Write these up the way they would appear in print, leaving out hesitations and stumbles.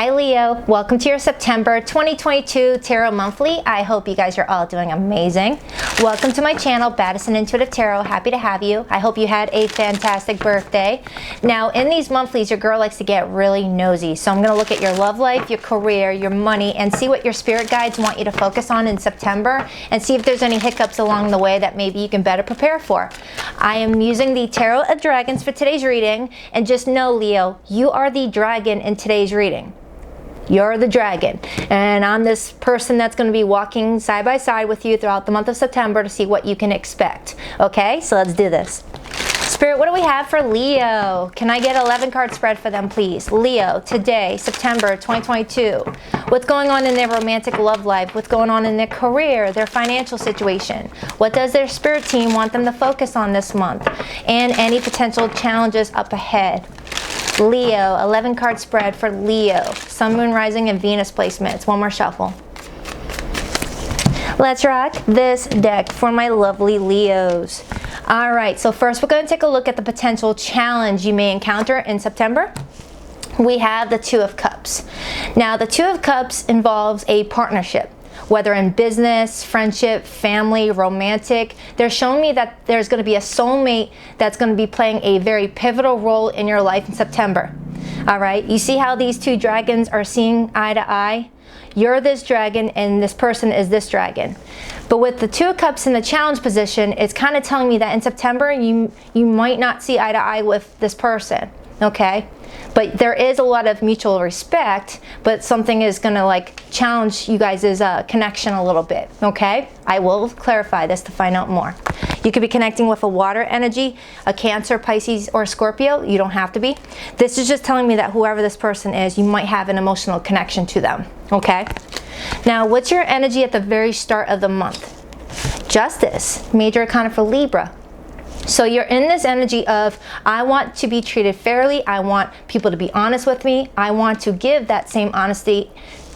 Hi Leo, welcome to your September 2022 Tarot Monthly. I hope you guys are all doing amazing. Welcome to my channel, Baddison Intuitive Tarot. Happy to have you. I hope you had a fantastic birthday. Now in these monthlies, your girl likes to get really nosy. So I'm going to look at your love life, your career, your money, and see what your spirit guides want you to focus on in September, and see if there's any hiccups along the way that maybe you can better prepare for. I am using the Tarot of Dragons for today's reading, and just know, Leo, you are the dragon in today's reading. You're the dragon, and I'm this person that's going to be walking side by side with you throughout the month of September to see what you can expect. Okay, so let's do this. Spirit, what do we have for Leo? Can I get 11 card spread for them, please? Leo, today, September 2022. What's going on in their romantic love life? What's going on in their career, their financial situation? What does their spirit team want them to focus on this month? And any potential challenges up ahead. Leo, 11 card spread for Leo. Sun, Moon, Rising, and Venus placements. One more shuffle. Let's rock this deck for my lovely Leos. All right, so first we're going to take a look at the potential challenge you may encounter in September. We have the Two of Cups. Now, the Two of Cups involves a partnership, whether in business, friendship, family, romantic. They're showing me that there's going to be a soulmate that's going to be playing a very pivotal role in your life in September. All right, you see how these two dragons are seeing eye to eye? You're this dragon and this person is this dragon. But with the Two of Cups in the challenge position, it's kind of telling me that in September you might not see eye to eye with this person, okay? But there is a lot of mutual respect, but something is going to like challenge you guys' connection a little bit, okay? I will clarify this to find out more. You could be connecting with a water energy, a Cancer, Pisces, or Scorpio. You don't have to be. This is just telling me that whoever this person is, you might have an emotional connection to them, okay? Now, what's your energy at the very start of the month? Justice, major arcana for Libra. So you're in this energy of, I want to be treated fairly. I want people to be honest with me. I want to give that same honesty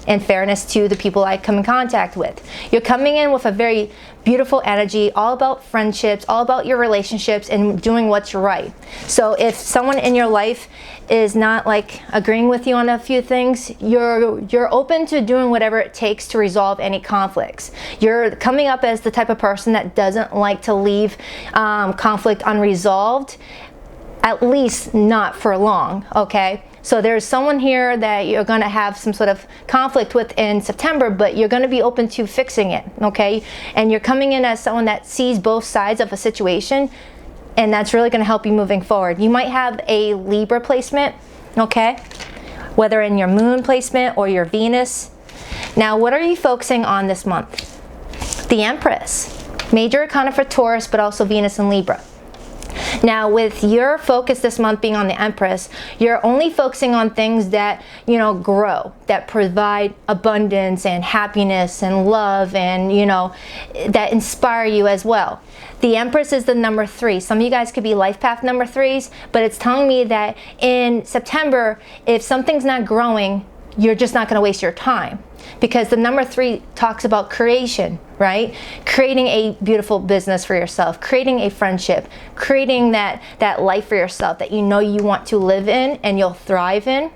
and fairness to the people I come in contact with. You're coming in with a very beautiful energy, all about friendships, all about your relationships and doing what's right. So if someone in your life is not like agreeing with you on a few things, you're open to doing whatever it takes to resolve any conflicts. You're coming up as the type of person that doesn't like to leave conflict unresolved, at least not for long, okay? So there's someone here that you're going to have some sort of conflict with in September, but you're going to be open to fixing it, okay? And you're coming in as someone that sees both sides of a situation, and that's really going to help you moving forward. You might have a Libra placement, okay? Whether in your moon placement or your Venus. Now, what are you focusing on this month? The Empress. Major arcana for Taurus, but also Venus and Libra. Now, with your focus this month being on the Empress, you're only focusing on things that, you know, grow, that provide abundance and happiness and love and, you know, that inspire you as well. The Empress is the number 3. Some of you guys could be life path number 3s, but it's telling me that in September, if something's not growing, you're just not going to waste your time. Because the number 3 talks about creation, right? Creating a beautiful business for yourself, creating a friendship, creating that life for yourself that you know you want to live in and you'll thrive in.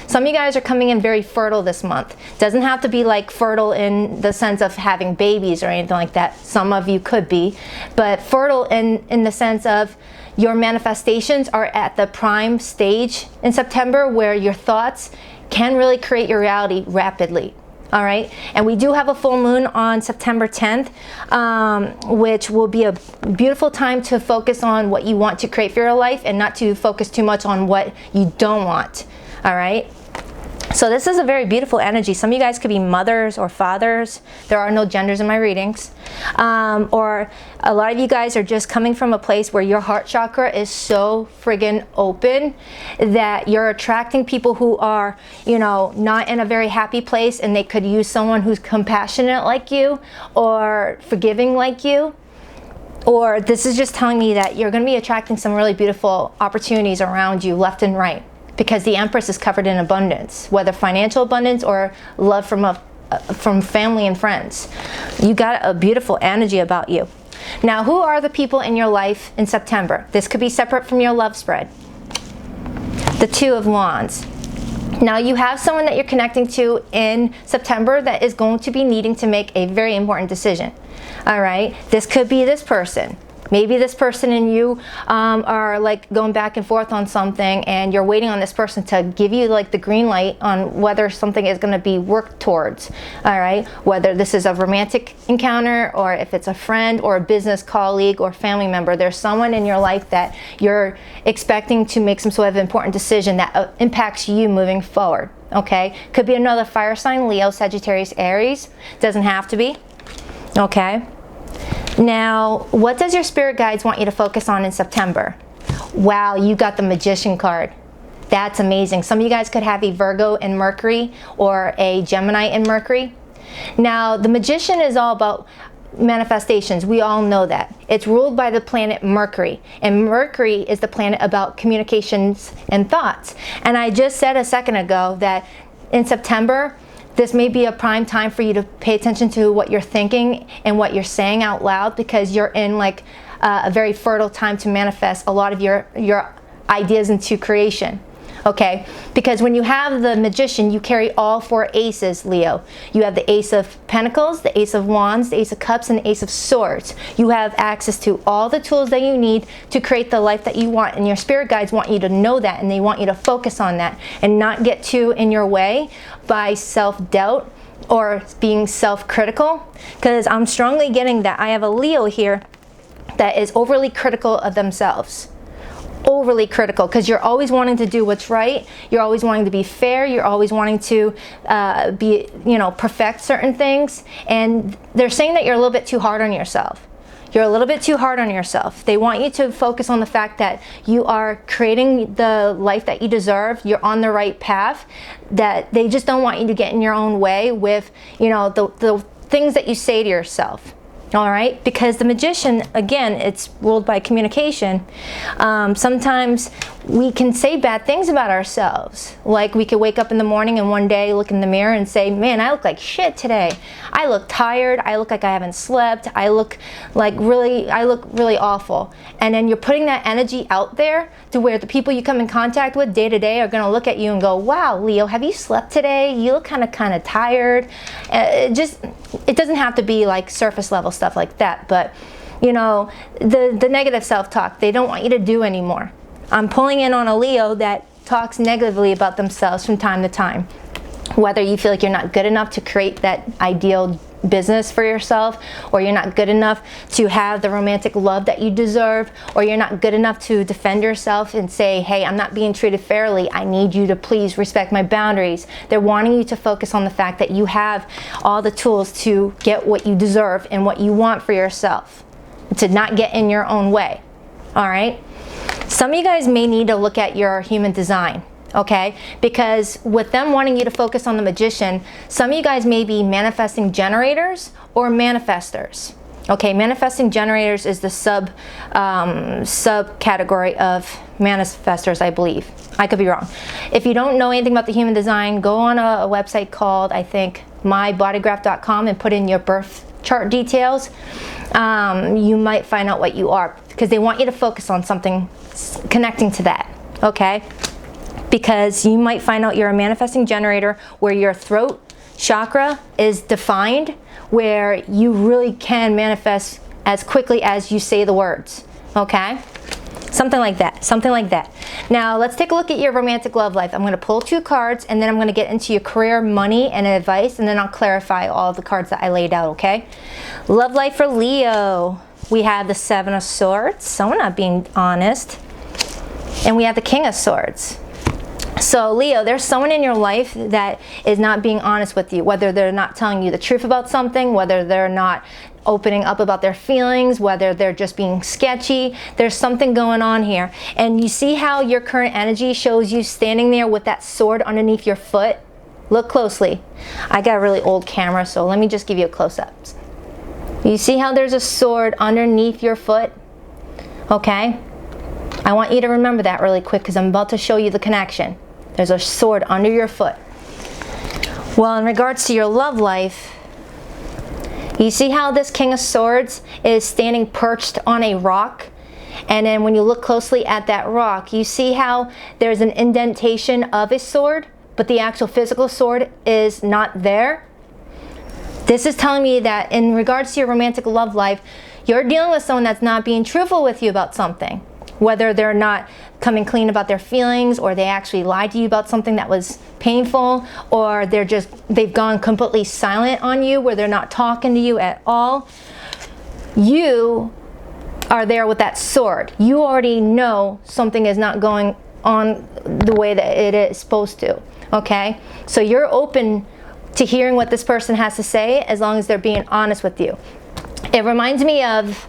Some of you guys are coming in very fertile this month. Doesn't have to be like fertile in the sense of having babies or anything like that. Some of you could be, but fertile in the sense of your manifestations are at the prime stage in September where your thoughts can really create your reality rapidly. All right, and we do have a full moon on September 10th, which will be a beautiful time to focus on what you want to create for your life and not to focus too much on what you don't want. All right, so this is a very beautiful energy. Some of you guys could be mothers or fathers. There are no genders in my readings. Or a lot of you guys are just coming from a place where your heart chakra is so friggin' open that you're attracting people who are, you know, not in a very happy place, and they could use someone who's compassionate like you or forgiving like you. Or this is just telling me that you're going to be attracting some really beautiful opportunities around you left and right, because the Empress is covered in abundance, whether financial abundance or love from family and friends. You got a beautiful energy about you. Now, who are the people in your life in September? This could be separate from your love spread. The Two of Wands. Now you have someone that you're connecting to in September that is going to be needing to make a very important decision. All right, this could be this person. Maybe this person and you are like going back and forth on something, and you're waiting on this person to give you like the green light on whether something is going to be worked towards. All right, whether this is a romantic encounter or if it's a friend or a business colleague or family member, there's someone in your life that you're expecting to make some sort of important decision that impacts you moving forward. Okay, could be another fire sign, Leo, Sagittarius, Aries. Doesn't have to be. Okay. Now, what does your spirit guides want you to focus on in September? Wow, you got the Magician card. That's amazing. Some of you guys could have a Virgo in Mercury or a Gemini in Mercury. Now, the Magician is all about manifestations. We all know that. It's ruled by the planet Mercury, and Mercury is the planet about communications and thoughts. And I just said a second ago that in September, this may be a prime time for you to pay attention to what you're thinking and what you're saying out loud, because you're in like a very fertile time to manifest a lot of your ideas into creation. Okay, because when you have the Magician, you carry all 4 aces, Leo. You have the Ace of Pentacles, the Ace of Wands, the Ace of Cups, and the Ace of Swords. You have access to all the tools that you need to create the life that you want, and your spirit guides want you to know that, and they want you to focus on that and not get too in your way by self-doubt or being self-critical, because I'm strongly getting that I have a Leo here that is overly critical of themselves. Overly critical, because you're always wanting to do what's right, you're always wanting to be fair, you're always wanting to perfect certain things, and they're saying that you're a little bit too hard on yourself. You're a little bit too hard on yourself. They want you to focus on the fact that you are creating the life that you deserve, you're on the right path, that they just don't want you to get in your own way with, the things that you say to yourself. All right, because the Magician, again, it's ruled by communication. Sometimes we can say bad things about ourselves. Like we could wake up in the morning and one day look in the mirror and say, man, I look like shit today. I look tired. I look like I haven't slept. I look really awful. And then you're putting that energy out there to where the people you come in contact with day to day are going to look at you and go, wow, Leo, have you slept today? You look kind of tired. It doesn't have to be like surface level stuff like that, but the negative self-talk they don't want you to do anymore. I'm pulling in on a Leo that talks negatively about themselves from time to time. Whether you feel like you're not good enough to create that ideal business for yourself, or you're not good enough to have the romantic love that you deserve, or you're not good enough to defend yourself and say, hey, I'm not being treated fairly, I need you to please respect my boundaries. They're wanting you to focus on the fact that you have all the tools to get what you deserve and what you want for yourself, to not get in your own way. All right, some of you guys may need to look at your human design. Okay, because with them wanting you to focus on the Magician, some of you guys may be manifesting generators or manifestors. Okay, manifesting generators is the subcategory of manifestors, I believe. I could be wrong. If you don't know anything about the human design, go on a website called, I think, mybodygraph.com and put in your birth chart details. You might find out what you are, because they want you to focus on something connecting to that. Okay. Because you might find out you're a manifesting generator where your throat chakra is defined, where you really can manifest as quickly as you say the words. Okay? Something like that. Something like that. Now, let's take a look at your romantic love life. I'm going to pull 2 cards, and then I'm going to get into your career, money, and advice, and then I'll clarify all the cards that I laid out, okay? Love life for Leo. We have the 7 of Swords, someone not being honest. And we have the King of Swords. So Leo, there's someone in your life that is not being honest with you, whether they're not telling you the truth about something, whether they're not opening up about their feelings, whether they're just being sketchy. There's something going on here. And you see how your current energy shows you standing there with that sword underneath your foot? Look closely. I got a really old camera, so let me just give you a close-up. You see how there's a sword underneath your foot? Okay? I want you to remember that really quick, because I'm about to show you the connection. There's a sword under your foot. Well, in regards to your love life, you see how this King of Swords is standing perched on a rock? And then when you look closely at that rock, you see how there's an indentation of a sword, but the actual physical sword is not there, this is telling me that in regards to your romantic love life, you're dealing with someone that's not being truthful with you about something. Whether they're not coming clean about their feelings, or they actually lied to you about something that was painful, or they've gone completely silent on you where they're not talking to you at all. You are there with that sword. You already know something is not going on the way that it is supposed to, okay? So you're open to hearing what this person has to say as long as they're being honest with you. It reminds me of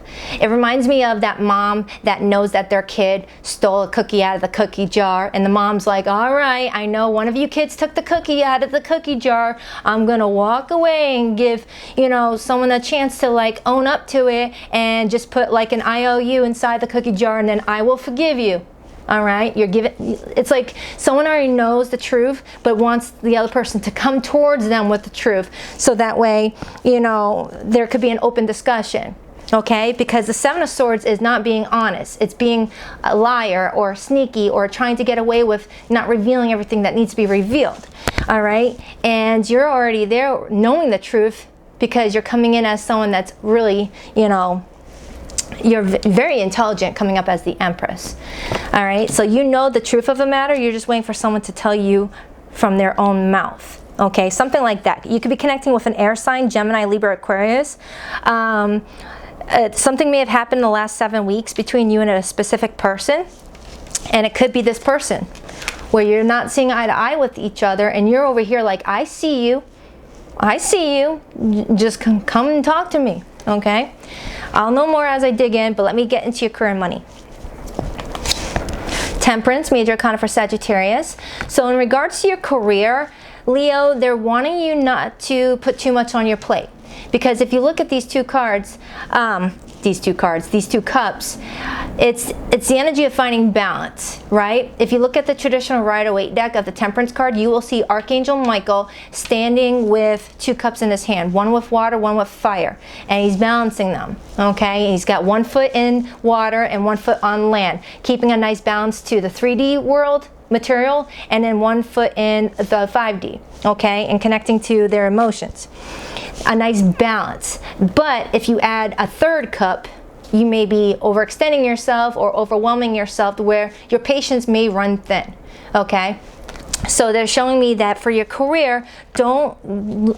that mom that knows that their kid stole a cookie out of the cookie jar, and the mom's like, all right, I know one of you kids took the cookie out of the cookie jar. I'm gonna walk away and give, you know, someone a chance to like own up to it and just put like an IOU inside the cookie jar, and then I will forgive you. All right, it's like someone already knows the truth, but wants the other person to come towards them with the truth. So that way, you know, there could be an open discussion, okay? Because the Seven of Swords is not being honest. It's being a liar or sneaky or trying to get away with not revealing everything that needs to be revealed, all right? And you're already there knowing the truth because you're coming in as someone that's really, you know, you're very intelligent, coming up as the Empress. All right, so you know the truth of a matter. You're just waiting for someone to tell you from their own mouth. Okay, something like that. You could be connecting with an air sign, Gemini, Libra, Aquarius. Something may have happened in the last 7 weeks between you and a specific person, and it could be this person where you're not seeing eye to eye with each other, and you're over here like, I see you, just come and talk to me. Okay, I'll know more as I dig in, but let me get into your career and money. Temperance, major arcana for Sagittarius. So in regards to your career, Leo, they're wanting you not to put too much on your plate. Because if you look at these two cards, these two cups, it's the energy of finding balance, right? If you look at the traditional Rider-Waite deck of the Temperance card, you will see Archangel Michael standing with two cups in his hand, one with water, one with fire, and he's balancing them, okay? He's got 1 foot in water and 1 foot on land, keeping a nice balance to the 3D world material, and then 1 foot in the 5D, okay? And connecting to their emotions. A nice balance. But if you add a third cup, you may be overextending yourself or overwhelming yourself to where your patience may run thin, okay? So they're showing me that for your career, don't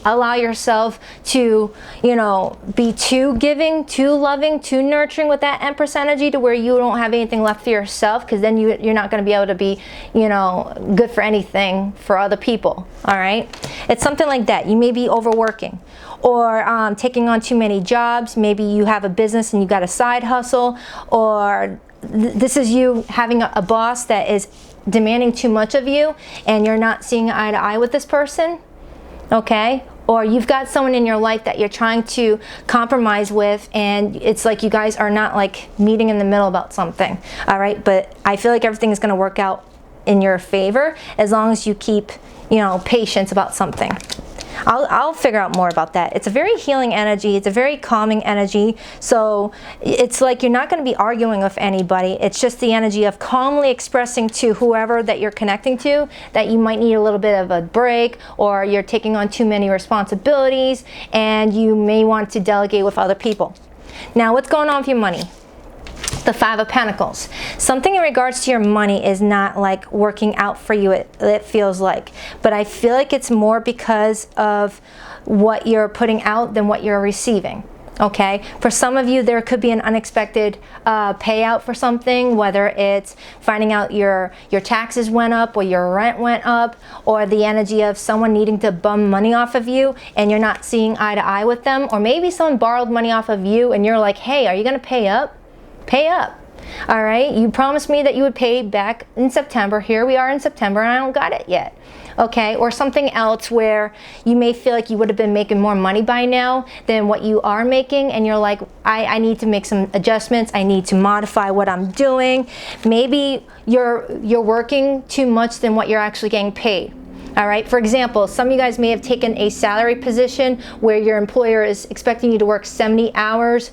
allow yourself to, you know, be too giving, too loving, too nurturing with that Empress energy to where you don't have anything left for yourself, because then you're not going to be able to be, you know, good for anything for other people, all right? It's something like that. You may be overworking or taking on too many jobs. Maybe you have a business and you got a side hustle, or this is you having a boss that is demanding too much of you and you're not seeing eye to eye with this person, okay? Or you've got someone in your life that you're trying to compromise with, and it's like you guys are not like meeting in the middle about something, all right? But I feel like everything is going to work out in your favor as long as you keep, you know, patience about something. I'll figure out more about that. It's a very healing energy. It's a very calming energy. So it's like you're not going to be arguing with anybody. It's just the energy of calmly expressing to whoever that you're connecting to that you might need a little bit of a break, or you're taking on too many responsibilities and you may want to delegate with other people. Now, what's going on with your money? The Five of Pentacles. Something in regards to your money is not like working out for you, it feels like. But I feel like it's more because of what you're putting out than what you're receiving. Okay, for some of you there could be an unexpected payout for something, whether it's finding out your taxes went up or your rent went up, or the energy of someone needing to bum money off of you and you're not seeing eye to eye with them, or maybe someone borrowed money off of you and you're like, hey, are you going to pay up? Pay up. All right, you promised me that you would pay back in September. Here we are in September and I don't got it yet. Okay, or something else where you may feel like you would have been making more money by now than what you are making, and you're like, I need to make some adjustments. I need to modify what I'm doing. Maybe you're working too much than what you're actually getting paid. All right, for example, some of you guys may have taken a salary position where your employer is expecting you to work 70 hours,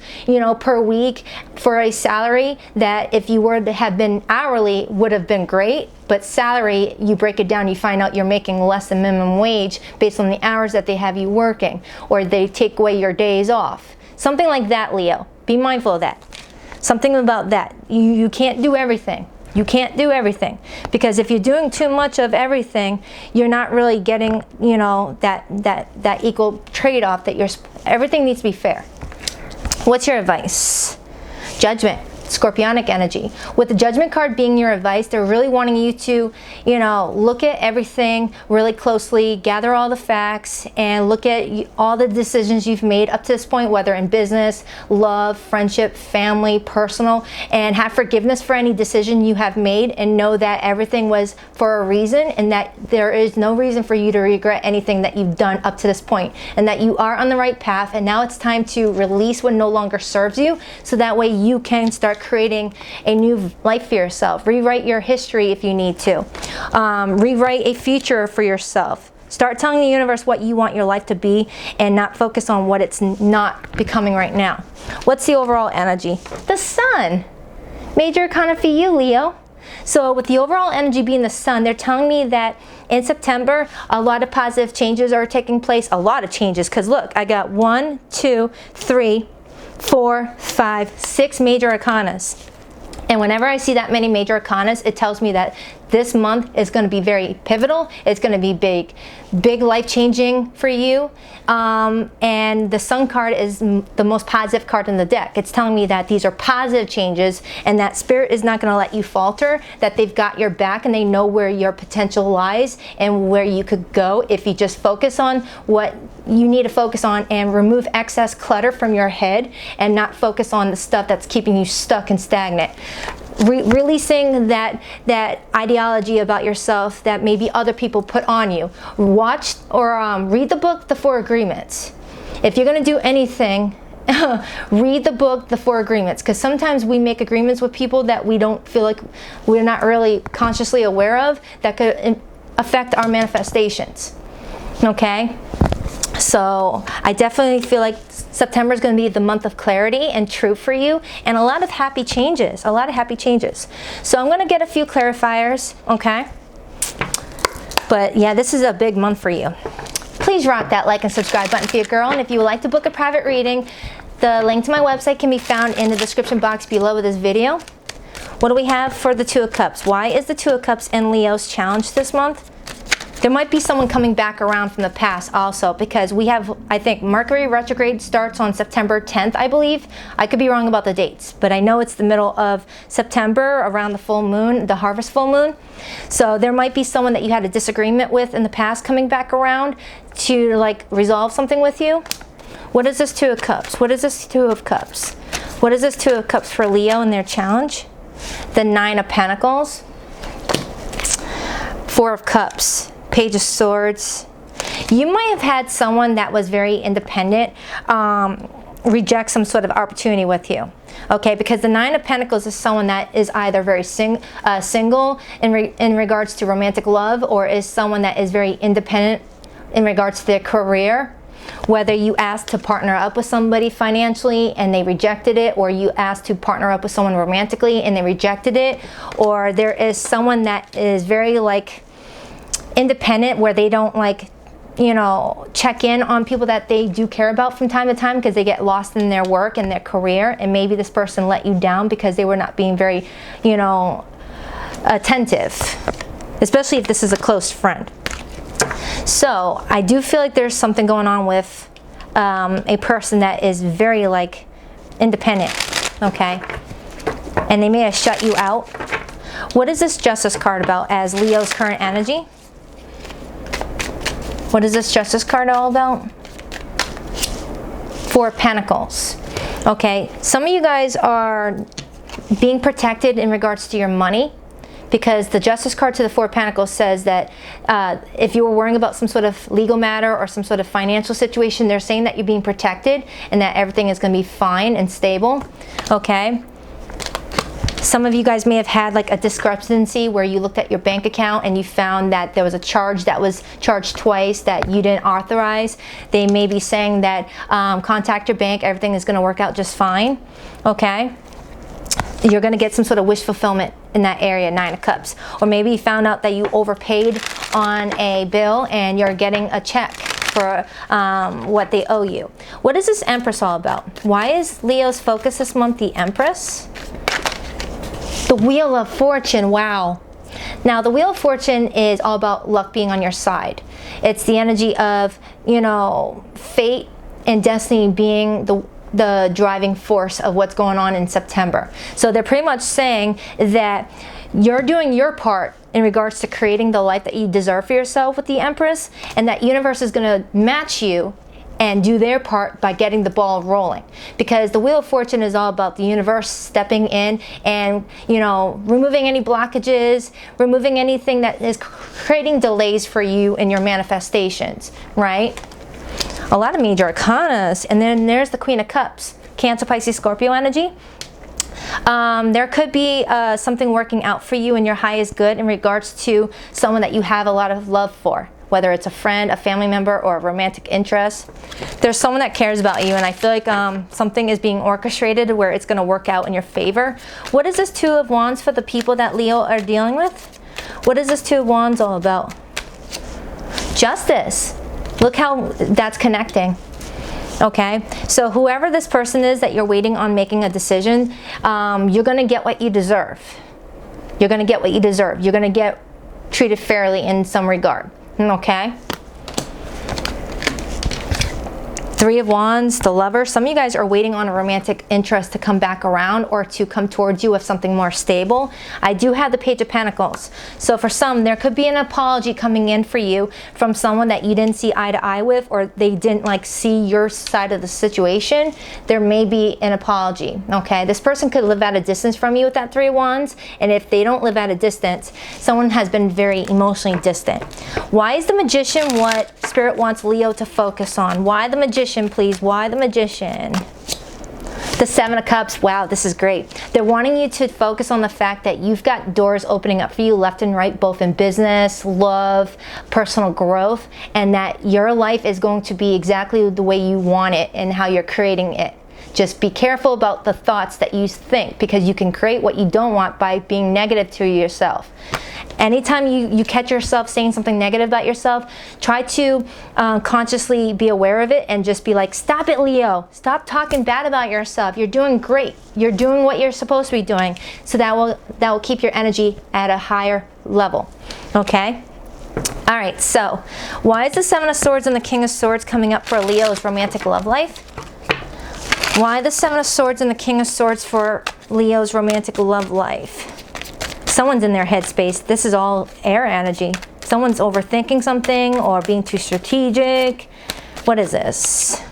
per week for a salary that if you were to have been hourly would have been great. But salary, you break it down, you find out you're making less than minimum wage based on the hours that they have you working, or they take away your days off. Something like that, Leo. Be mindful of that. Something about that. You can't do everything. You can't do everything, because if you're doing too much of everything, you're not really getting, that equal trade-off that everything needs to be fair. What's your advice? Judgment. Scorpionic energy. With the Judgment card being your advice, they're really wanting you to, look at everything really closely, gather all the facts, and look at all the decisions you've made up to this point, whether in business, love, friendship, family, personal, and have forgiveness for any decision you have made, and know that everything was for a reason, and that there is no reason for you to regret anything that you've done up to this point, and that you are on the right path, and now it's time to release what no longer serves you, so that way you can start creating a new life for yourself. Rewrite your history if you need to. Rewrite a future for yourself. Start telling the universe what you want your life to be, and not focus on what it's not becoming right now. What's the overall energy? The Sun. Major arcana for you, Leo. So with the overall energy being the Sun, they're telling me that in September, a lot of positive changes are taking place. A lot of changes, because look, I got 1, 2, 3, 4, 5, 6 major arcanas. And whenever I see that many major arcanas, it tells me that this month is going to be very pivotal. It's going to be big life-changing for you. And the Sun card is the most positive card in the deck. It's telling me that these are positive changes, and that Spirit is not going to let you falter, that they've got your back, and they know where your potential lies and where you could go if you just focus on what you need to focus on, and remove excess clutter from your head, and not focus on the stuff that's keeping you stuck and stagnant. Releasing that ideology about yourself that maybe other people put on you. Watch or read the book, The 4 Agreements. If you're going to do anything, read the book, The 4 Agreements, because sometimes we make agreements with people that we don't feel like we're not really consciously aware of, that could affect our manifestations. Okay? So I definitely feel like September is going to be the month of clarity and truth for you, and a lot of happy changes, So I'm going to get a few clarifiers, okay? But yeah, this is a big month for you. Please rock that like and subscribe button for your girl, and if you would like to book a private reading, the link to my website can be found in the description box below this video. What do we have for the Two of Cups? Why is the Two of Cups in Leo's challenge this month? There might be someone coming back around from the past also, because we have, I think, Mercury retrograde starts on September 10th, I believe. I could be wrong about the dates, but I know it's the middle of September, around the full moon, the harvest full moon. So there might be someone that you had a disagreement with in the past coming back around to resolve something with you. What is this Two of Cups? What is this Two of Cups? What is this Two of Cups for Leo in their challenge? The Nine of Pentacles. Four of Cups. Page of Swords. You might have had someone that was very independent reject some sort of opportunity with you. Okay, because the Nine of Pentacles is someone that is either very single in regards to romantic love, or is someone that is very independent in regards to their career. Whether you asked to partner up with somebody financially and they rejected it, or you asked to partner up with someone romantically and they rejected it, or there is someone that is very independent, where they don't check in on people that they do care about from time to time, because they get lost in their work and their career, and maybe this person let you down because they were not being very attentive, especially if this is a close friend. So I do feel like there's something going on with a person that is very independent, okay, and they may have shut you out. What is this Justice card about as Leo's current energy? What is this Justice card all about? Four of Pentacles. Okay, some of you guys are being protected in regards to your money, because the Justice card to the Four of Pentacles says that if you were worrying about some sort of legal matter or some sort of financial situation, they're saying that you're being protected and that everything is going to be fine and stable. Okay. Some of you guys may have had like a discrepancy where you looked at your bank account and you found that there was a charge that was charged twice that you didn't authorize. They may be saying that contact your bank, everything is going to work out just fine. Okay? You're going to get some sort of wish fulfillment in that area, 9 of Cups. Or maybe you found out that you overpaid on a bill and you're getting a check for what they owe you. What is this Empress all about? Why is Leo's focus this month the Empress? The Wheel of Fortune, wow. Now the Wheel of Fortune is all about luck being on your side. It's the energy of, you know, fate and destiny being the driving force of what's going on in September. So they're pretty much saying that you're doing your part in regards to creating the life that you deserve for yourself with the Empress, and that universe is going to match you and do their part by getting the ball rolling. Because the Wheel of Fortune is all about the universe stepping in and, you know, removing any blockages, removing anything that is creating delays for you in your manifestations, right? A lot of major arcanas. And then there's the Queen of Cups, Cancer, Pisces, Scorpio energy. There could be something working out for you in your highest good in regards to someone that you have a lot of love for, whether it's a friend, a family member, or a romantic interest. There's someone that cares about you, and I feel like something is being orchestrated where it's going to work out in your favor. What is this Two of Wands for the people that Leo are dealing with? What is this Two of Wands all about? Justice. Look how that's connecting. Okay, so whoever this person is that you're waiting on making a decision, you're going to get what you deserve. You're going to get what you deserve. You're going to get treated fairly in some regard. Okay. Three of Wands, the Lover. Some of you guys are waiting on a romantic interest to come back around or to come towards you with something more stable. I do have the Page of Pentacles. So for some, there could be an apology coming in for you from someone that you didn't see eye to eye with, or they didn't like see your side of the situation. There may be an apology. Okay, this person could live at a distance from you with that Three of Wands, and if they don't live at a distance, someone has been very emotionally distant. Why is the Magician what Spirit wants Leo to focus on? Why the Magician, please? Why the Magician? The Seven of Cups. Wow, this is great. They're wanting you to focus on the fact that you've got doors opening up for you left and right, both in business, love, personal growth, and that your life is going to be exactly the way you want it and how you're creating it. Just be careful about the thoughts that you think, because you can create what you don't want by being negative to yourself. Anytime you catch yourself saying something negative about yourself, try to consciously be aware of it and just be like, stop it, Leo. Stop talking bad about yourself. You're doing great. You're doing what you're supposed to be doing. So that will keep your energy at a higher level. Okay? All right, so why is the Seven of Swords and the King of Swords coming up for Leo's romantic love life? Why the Seven of Swords and the King of Swords for Leo's romantic love life? Someone's in their headspace. This is all air energy. Someone's overthinking something or being too strategic. What is this?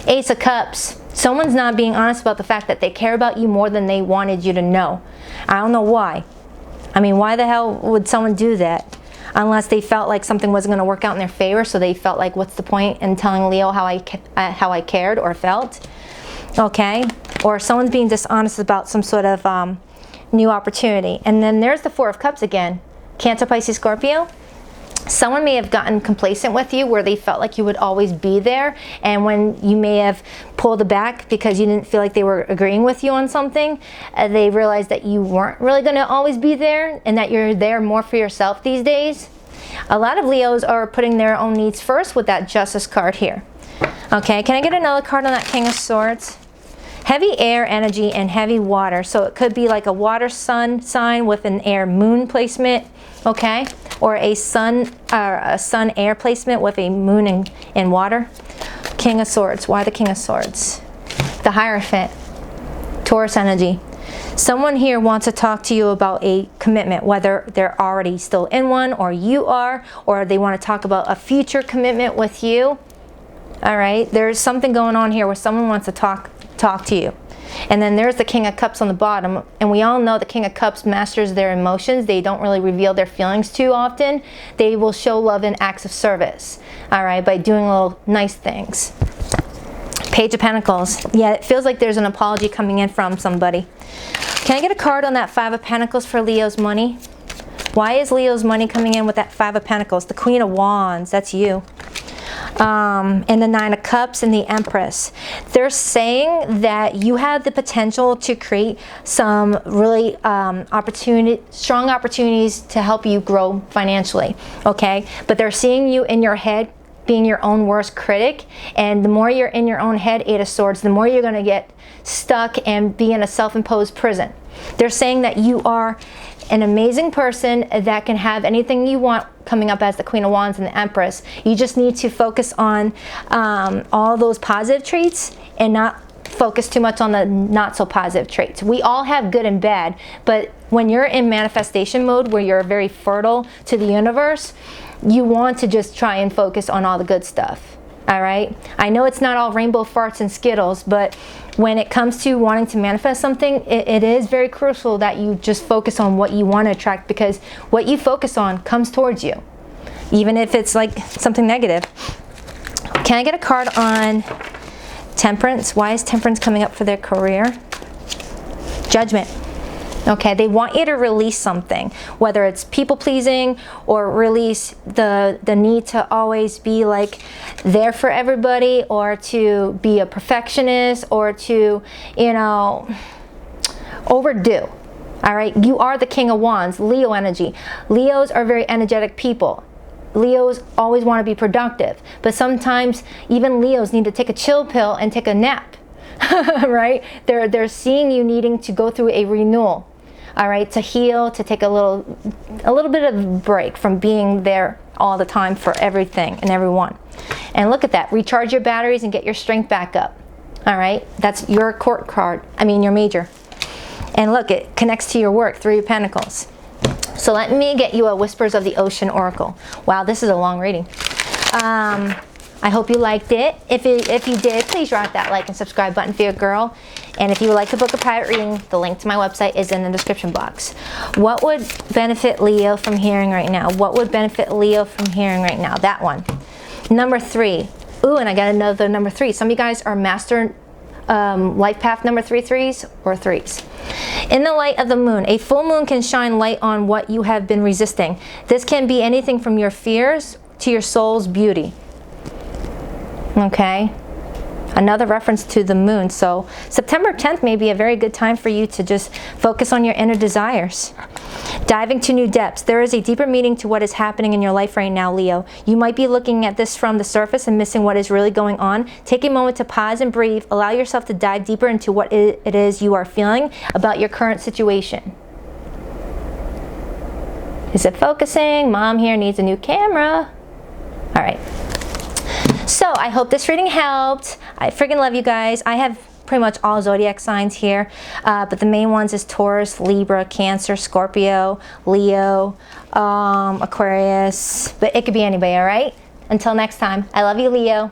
Ace of Cups. Someone's not being honest about the fact that they care about you more than they wanted you to know. I don't know why. I mean, why the hell would someone do that? Unless they felt like something wasn't going to work out in their favor, so they felt like, what's the point in telling Leo how I cared or felt? Okay, or someone's being dishonest about some sort of new opportunity. And then there's the Four of Cups again. Cancer, Pisces, Scorpio. Someone may have gotten complacent with you where they felt like you would always be there, and when you may have pulled back because you didn't feel like they were agreeing with you on something, they realized that you weren't really going to always be there and that you're there more for yourself these days. A lot of Leos are putting their own needs first with that Justice card here. Okay, can I get another card on that King of Swords? Heavy air energy and heavy water. So it could be like a water sun sign with an air moon placement, okay? Or a sun air placement with a moon and water. King of Swords. Why the King of Swords? The Hierophant. Taurus energy. Someone here wants to talk to you about a commitment, whether they're already still in one or you are, or they want to talk about a future commitment with you. All right, there's something going on here where someone wants to talk to you. And then there's the King of Cups on the bottom, and we all know the King of Cups masters their emotions. They don't really reveal their feelings too often. They will show love in acts of service, all right, by doing little nice things. Page of Pentacles. Yeah, it feels like there's an apology coming in from somebody. Can I get a card on that Five of Pentacles for Leo's money? Why is Leo's money coming in with that Five of Pentacles? The Queen of Wands, that's you. And the Nine of Cups and the Empress. They're saying that you have the potential to create some really strong opportunities to help you grow financially, okay? But they're seeing you in your head being your own worst critic, and the more you're in your own head, Eight of Swords, the more you're going to get stuck and be in a self-imposed prison. They're saying that you are an amazing person that can have anything you want, coming up as the Queen of Wands and the Empress. You just need to focus on all those positive traits and not focus too much on the not so positive traits. We all have good and bad, but when you're in manifestation mode where you're very fertile to the universe, you want to just try and focus on all the good stuff. All right? I know it's not all rainbow farts and Skittles, but when it comes to wanting to manifest something, it is very crucial that you just focus on what you want to attract, because what you focus on comes towards you, even if it's like something negative. Can I get a card on Temperance? Why is Temperance coming up for their career? Judgment. Okay, they want you to release something, whether it's people pleasing or release the need to always be like there for everybody, or to be a perfectionist, or to, you know, overdo. All right, you are the King of Wands, Leo energy. Leos are very energetic people. Leos always want to be productive, but sometimes even Leos need to take a chill pill and take a nap. Right? They're seeing you needing to go through a renewal. All right, to heal, to take a little bit of a break from being there all the time for everything and everyone. And look at that, recharge your batteries and get your strength back up. All right, that's your court card, your major. And look, it connects to your work, Three of Pentacles. So let me get you a Whispers of the Ocean Oracle. Wow, this is a long reading. I hope you liked it. If you did, please rock that like and subscribe button for your girl. And if you would like to book a private reading, the link to my website is in the description box. What would benefit Leo from hearing right now? What would benefit Leo from hearing right now? That one. Number 3. Ooh, and I got another number 3. Some of you guys are master life path number 3s or 3s. In the light of the moon, a full moon can shine light on what you have been resisting. This can be anything from your fears to your soul's beauty. Okay, another reference to the moon. So September 10th may be a very good time for you to just focus on your inner desires. Diving to new depths. There is a deeper meaning to what is happening in your life right now, Leo. You might be looking at this from the surface and missing what is really going on. Take a moment to pause and breathe. Allow yourself to dive deeper into what it is you are feeling about your current situation. Is it focusing? Mom here needs a new camera. All right. So I hope this reading helped. I freaking love you guys. I have pretty much all zodiac signs here, but the main ones is Taurus, Libra, Cancer, Scorpio, Leo, Aquarius, but it could be anybody, all right? Until next time, I love you, Leo.